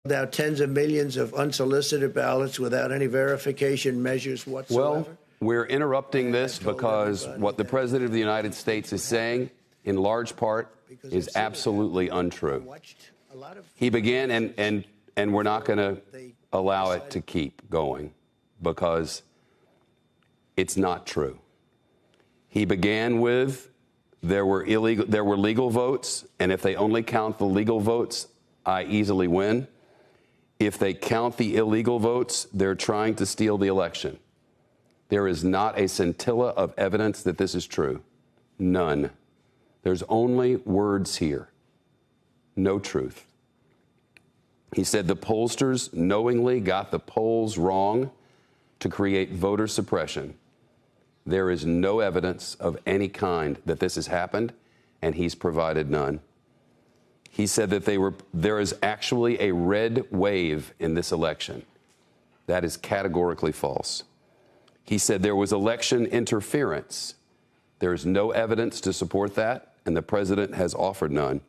Now, tens of millions of unsolicited ballots without any verification measures whatsoever. Well, we're interrupting this because what the President of the United States is saying, in large part, is absolutely untrue. He began, and we're not going to allow it to keep going because it's not true. He began with there were legal votes, and if they only count the legal votes, I easily win. If they count the illegal votes, they're trying to steal the election. There is not a scintilla of evidence that this is true. None. There's only words here. No truth. He said the pollsters knowingly got the polls wrong to create voter suppression. There is no evidence of any kind that this has happened, and he's provided none. He said that there is actually a red wave in this election. That is categorically false. He said there was election interference. There is no evidence to support that, and the president has offered none.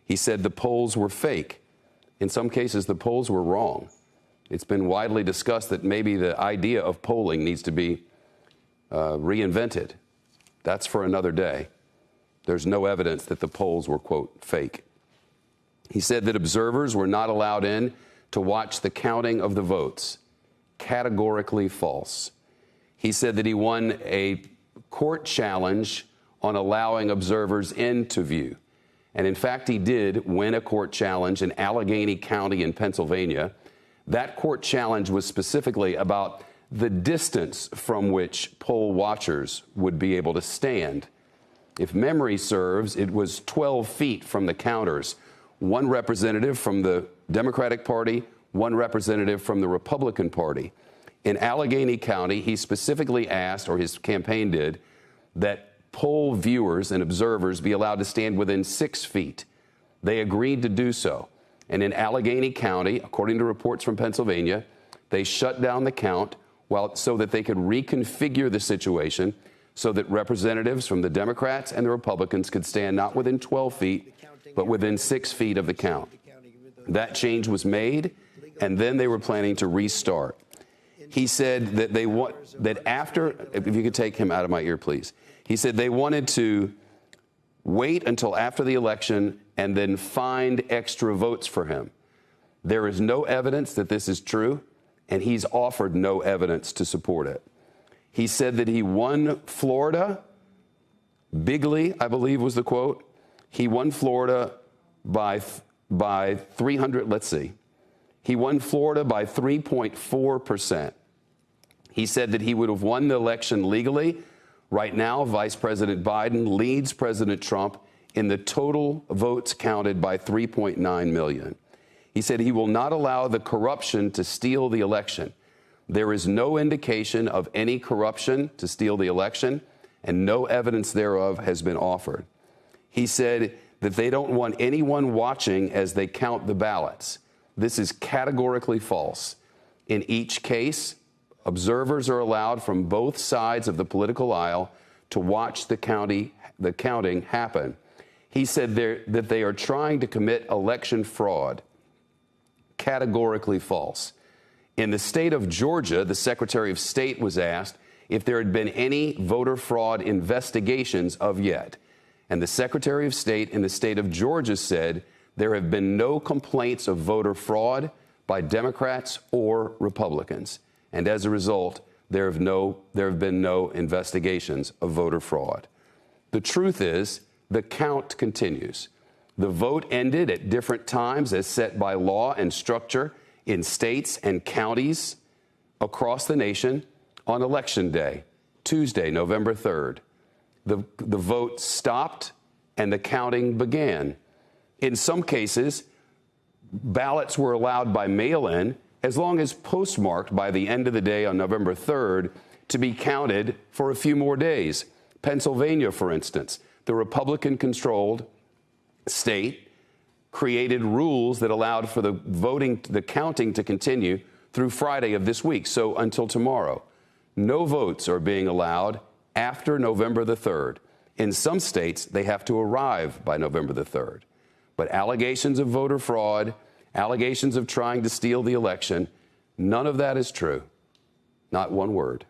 He said the polls were fake. In some cases, the polls were wrong. It's been widely discussed that maybe the idea of polling needs to be reinvented. That's for another day. There's no evidence that the polls were, quote, fake. He said that observers were not allowed in to watch the counting of the votes. Categorically false. He said that he won a court challenge on allowing observers into view. And in fact, he did win a court challenge in Allegheny County in Pennsylvania. That court challenge was specifically about the distance from which poll watchers would be able to stand. If memory serves, it was 12 feet from the counters. One representative from the Democratic Party, one representative from the Republican Party. In Allegheny County, he specifically asked, or his campaign did, that poll viewers and observers be allowed to stand within 6 feet. They agreed to do so. And in Allegheny County, according to reports from Pennsylvania, they shut down the count so that they could reconfigure the situation so that representatives from the Democrats and the Republicans could stand not within 12 feet, but within 6 feet of the count. That change was made, and then they were planning to restart. He said that after, if you could take him out of my ear, please. He said they wanted to wait until after the election and then find extra votes for him. There is no evidence that this is true, and he's offered no evidence to support it. He said that he won Florida bigly, I believe was the quote. He won Florida by 300, let's see. He won Florida by 3.4%. He said that he would have won the election legally. Right now, Vice President Biden leads President Trump in the total votes counted by 3.9 million. He said he will not allow the corruption to steal the election. There is no indication of any corruption to steal the election, and no evidence thereof has been offered. He said that they don't want anyone watching as they count the ballots. This is categorically false. In each case, observers are allowed from both sides of the political aisle to watch the counting happen. He said that they are trying to commit election fraud. Categorically false. In the state of Georgia, the Secretary of State was asked if there had been any voter fraud investigations of yet. And the Secretary of State in the state of Georgia said there have been no complaints of voter fraud by Democrats or Republicans. And as a result, there have been no investigations of voter fraud. The truth is, the count continues. The vote ended at different times as set by law and structure in states and counties across the nation on Election Day, Tuesday, November 3rd. The vote stopped and the counting began. In some cases, ballots were allowed by mail-in as long as postmarked by the end of the day on November 3rd to be counted for a few more days. Pennsylvania, for instance, the Republican-controlled state created rules that allowed for the counting to continue through Friday of this week, so until tomorrow. No votes are being allowed after November the 3rd. In some states, they have to arrive by November the 3rd. But allegations of voter fraud allegations of trying to steal the election. None of that is true. Not one word.